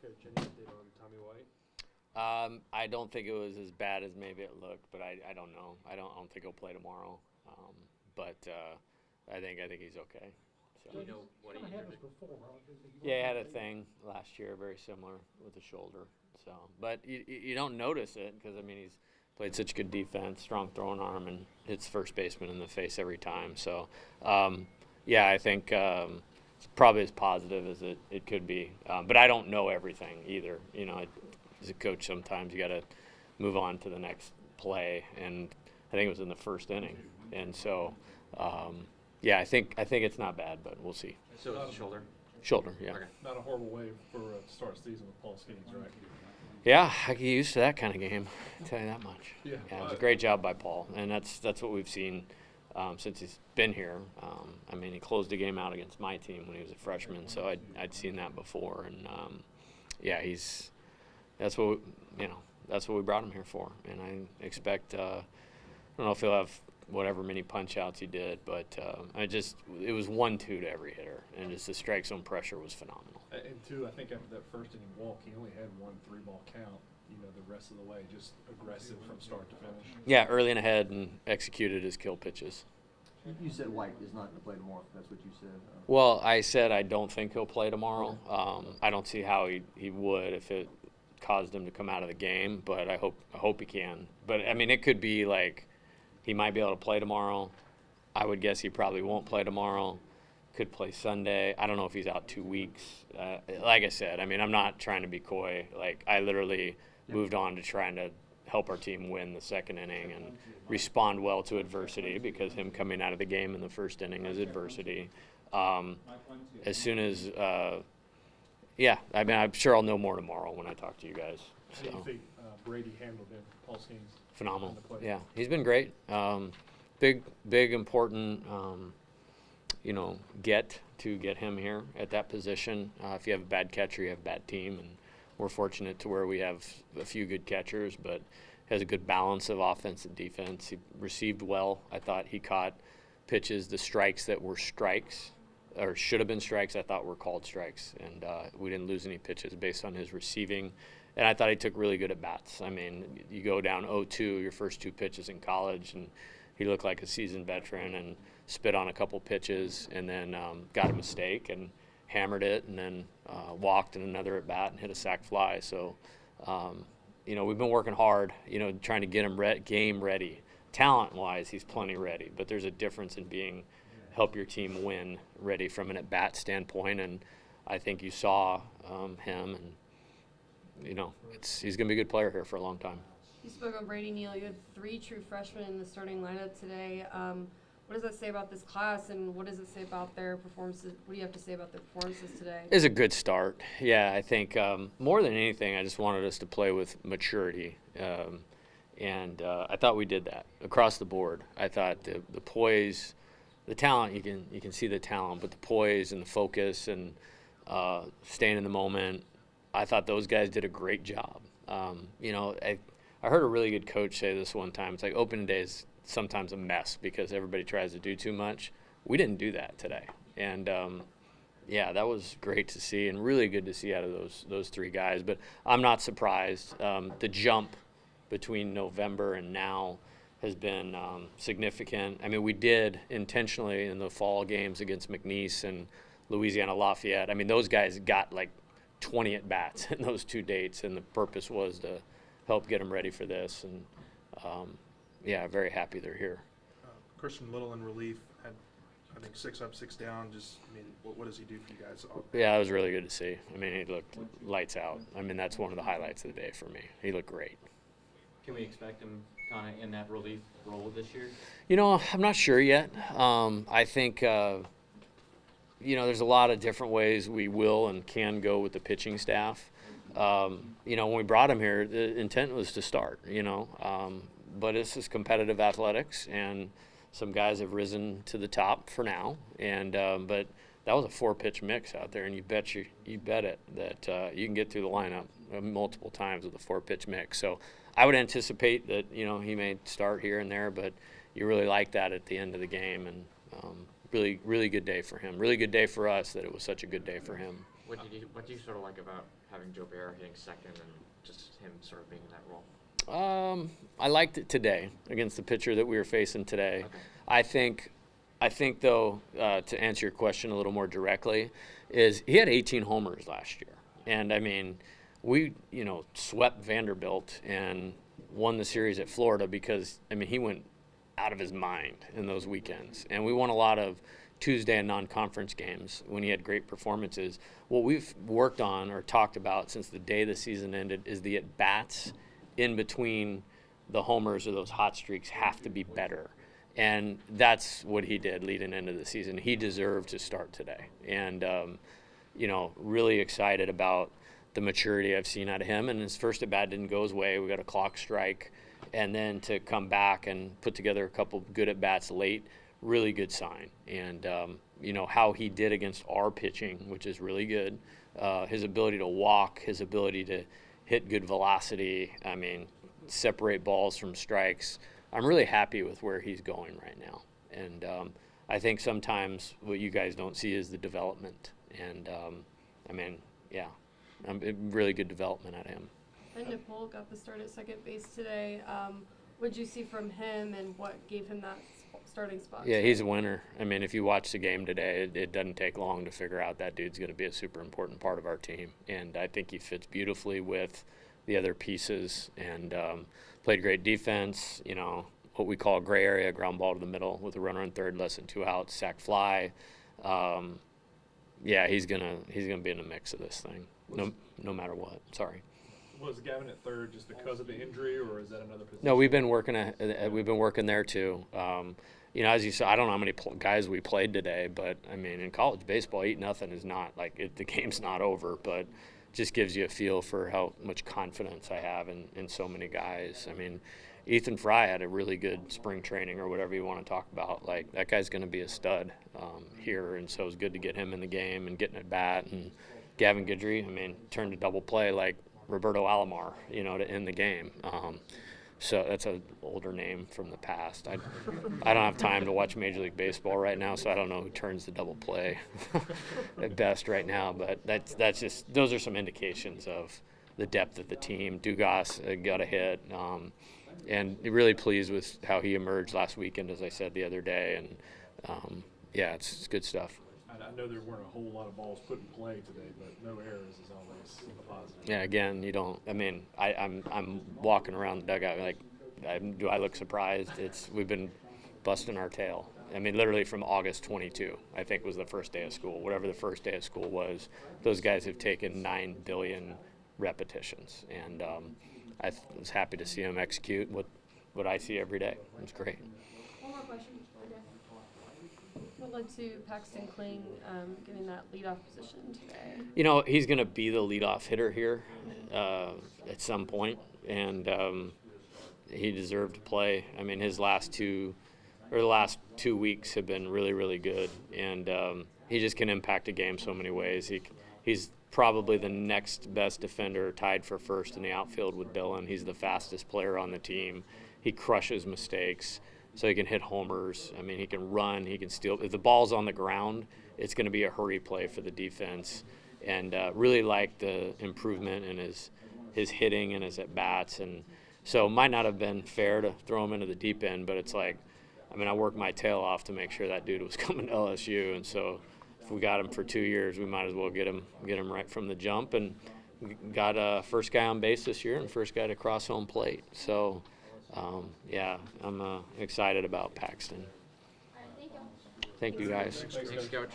Coach, any update on Tommy White? I don't think it was as bad as maybe it looked, but I don't know. I don't think he'll play tomorrow. But I think he's okay. So. Do you know what he had injured? this before, right? Yeah, he had a thing last year, very similar with the shoulder. So, but you don't notice it because I mean he's played such good defense, strong throwing arm, and hits first baseman in the face every time. So, yeah, I think it's probably as positive as it could be. But I don't know everything either. You know, as a coach, sometimes you got to move on to the next play, and I think it was in the first inning, and so. Yeah, I think it's not bad, but we'll see. So it's shoulder. Shoulder, yeah. Okay. Not a horrible way for to start the season with Paul Skeens, right? Yeah, I get used to that kind of game. I'll tell you that much. Yeah. It was a great job by Paul, and that's what we've seen since he's been here. I mean, he closed the game out against my team when he was a freshman, so I'd seen that before, and yeah, that's what we brought him here for, and I expect. I don't know if he'll have whatever many punch outs he did, but it was 1-2 to every hitter, and just the strike zone pressure was phenomenal. And two, I think after that first inning walk, he only had 1 3-ball count. You know, the rest of the way, just aggressive from start to finish. Yeah, early and ahead, and executed his kill pitches. You said White is not going to play tomorrow. That's what you said. Well, I said I don't think he'll play tomorrow. I don't see how he would if it caused him to come out of the game, but I hope he can. But I mean, it could be like he might be able to play tomorrow. I would guess he probably won't play tomorrow. Could play Sunday. I don't know if he's out 2 weeks. Like I said, I mean, I'm not trying to be coy. Like, I literally moved on to trying to help our team win the second inning and respond well to adversity, because him coming out of the game in the first inning is adversity. As soon as, yeah, I mean, I'm sure I'll know more tomorrow when I talk to you guys. How do you So. think Brady handled him, Paul Skeens? Phenomenal. on the plate? Yeah, he's been great. Big, important, get him here at that position. If you have a bad catcher, you have a bad team, and we're fortunate to where we have a few good catchers, but has a good balance of offense and defense. He received well. I thought he caught pitches, the strikes that were strikes, or should have been strikes, I thought were called strikes, and we didn't lose any pitches based on his receiving. And I thought he took really good at bats. I mean, you go down 0-2 your first 2 pitches in college, and he looked like a seasoned veteran and spit on a couple pitches, and then got a mistake and hammered it, and then walked in another at bat and hit a sac fly. So, we've been working hard, trying to get him game ready. Talent-wise, he's plenty ready, but there's a difference in help your team win ready from an at bat standpoint, and I think you saw him, and he's going to be a good player here for a long time. You spoke on Brady, Neal. You had 3 true freshmen in the starting lineup today. What does that say about this class, and what does it say about their performances? What do you have to say about their performances today? It's a good start. Yeah, I think more than anything, I just wanted us to play with maturity, and I thought we did that across the board. I thought the poise, the talent, you can see the talent, but the poise and the focus and staying in the moment, I thought those guys did a great job. I heard a really good coach say this one time. It's like opening day is sometimes a mess because everybody tries to do too much. We didn't do that today. And, yeah, that was great to see and really good to see out of those 3 guys. But I'm not surprised. The jump between November and now has been significant. I mean, we did intentionally in the fall games against McNeese and Louisiana Lafayette. I mean, those guys got like 20 at-bats in those 2 dates, and the purpose was to help get them ready for this. And, yeah, very happy they're here. Christian Little in relief had, I think, 6 up, 6 down. What does he do for you guys? Yeah, it was really good to see. I mean, he looked lights out. I mean, that's one of the highlights of the day for me. He looked great. Can we expect him kind of in that relief role this year? I'm not sure yet. I think, there's a lot of different ways we will and can go with the pitching staff. When we brought him here, the intent was to start, but this is competitive athletics, and some guys have risen to the top for now. And but that was a 4-pitch mix out there, and you bet it that you can get through the lineup multiple times with a 4-pitch mix. So I would anticipate that he may start here and there, but you really like that at the end of the game, and really good day for him. Really good day for us that it was such a good day for him. What do you sort of like about having Joe Bear hitting second and just him sort of being in that role? I liked it today against the pitcher that we were facing today. Okay. I think though, to answer your question a little more directly, is he had 18 homers last year, and I mean, we swept Vanderbilt and won the series at Florida because I mean he went out of his mind in those weekends, and we won a lot of Tuesday and non-conference games when he had great performances. What we've worked on or talked about since the day the season ended is the at-bats in between the homers or those hot streaks have to be better. And that's what he did leading into the season. He deserved to start today. And, really excited about the maturity I've seen out of him. And his first at-bat didn't go his way. We got a clock strike. And then to come back and put together a couple good at-bats late, really good sign. And, how he did against our pitching, which is really good. His ability to walk, his ability to hit good velocity, I mean, separate balls from strikes. I'm really happy with where he's going right now. And I think sometimes what you guys don't see is the development. And, really good development out of him. And Nicole got the start at second base today. What did you see from him, and what gave him that starting spot? Yeah, he's a winner. I mean, if you watch the game today, it doesn't take long to figure out that dude's going to be a super important part of our team. And I think he fits beautifully with the other pieces, and played great defense, what we call gray area, ground ball to the middle with a runner on third, less than 2 outs, sack fly. He's gonna be in the mix of this thing, no matter what. Sorry. Was Gavin at third just because of the injury, or is that another position? No, we've been working there too. As you said, I don't know how many guys we played today, but I mean, in college baseball, 8-0 is not like the game's not over, but just gives you a feel for how much confidence I have in so many guys. I mean, Ethan Fry had a really good spring training or whatever you want to talk about. Like, that guy's going to be a stud here, and so it's good to get him in the game and getting at bat. And Gavin Guidry, I mean, turned to double play like Roberto Alomar, to end the game. So that's an older name from the past. I don't have time to watch Major League Baseball right now, so I don't know who turns the double play at best right now. But that's just, those are some indications of the depth of the team. Dugas got a hit, and really pleased with how he emerged last weekend, as I said the other day. And it's good stuff. I know there weren't a whole lot of balls put in play today, but no errors is always a positive. Yeah, again, you don't. I mean, I'm walking around the dugout like, do I look surprised? We've been busting our tail. I mean, literally from August 22, I think was the first day of school. Whatever the first day of school was, those guys have taken 9 billion repetitions, and I was happy to see them execute what I see every day. It was great. One more question. What led to Paxton Kling getting that leadoff position today? He's going to be the leadoff hitter here at some point, and he deserved to play. I mean, the last 2 weeks have been really, really good, and he just can impact a game so many ways. He's probably the next best defender, tied for first in the outfield with Dillon. He's the fastest player on the team. He crushes mistakes. So he can hit homers. I mean, he can run. He can steal. If the ball's on the ground, it's going to be a hurry play for the defense. And really like the improvement in his hitting and his at-bats. And so it might not have been fair to throw him into the deep end, but it's like, I mean, I worked my tail off to make sure that dude was coming to LSU. And so if we got him for 2 years, we might as well get him right from the jump. And got first guy on base this year and first guy to cross home plate. So, I'm excited about Paxton. Thank you, guys. Thanks, Coach.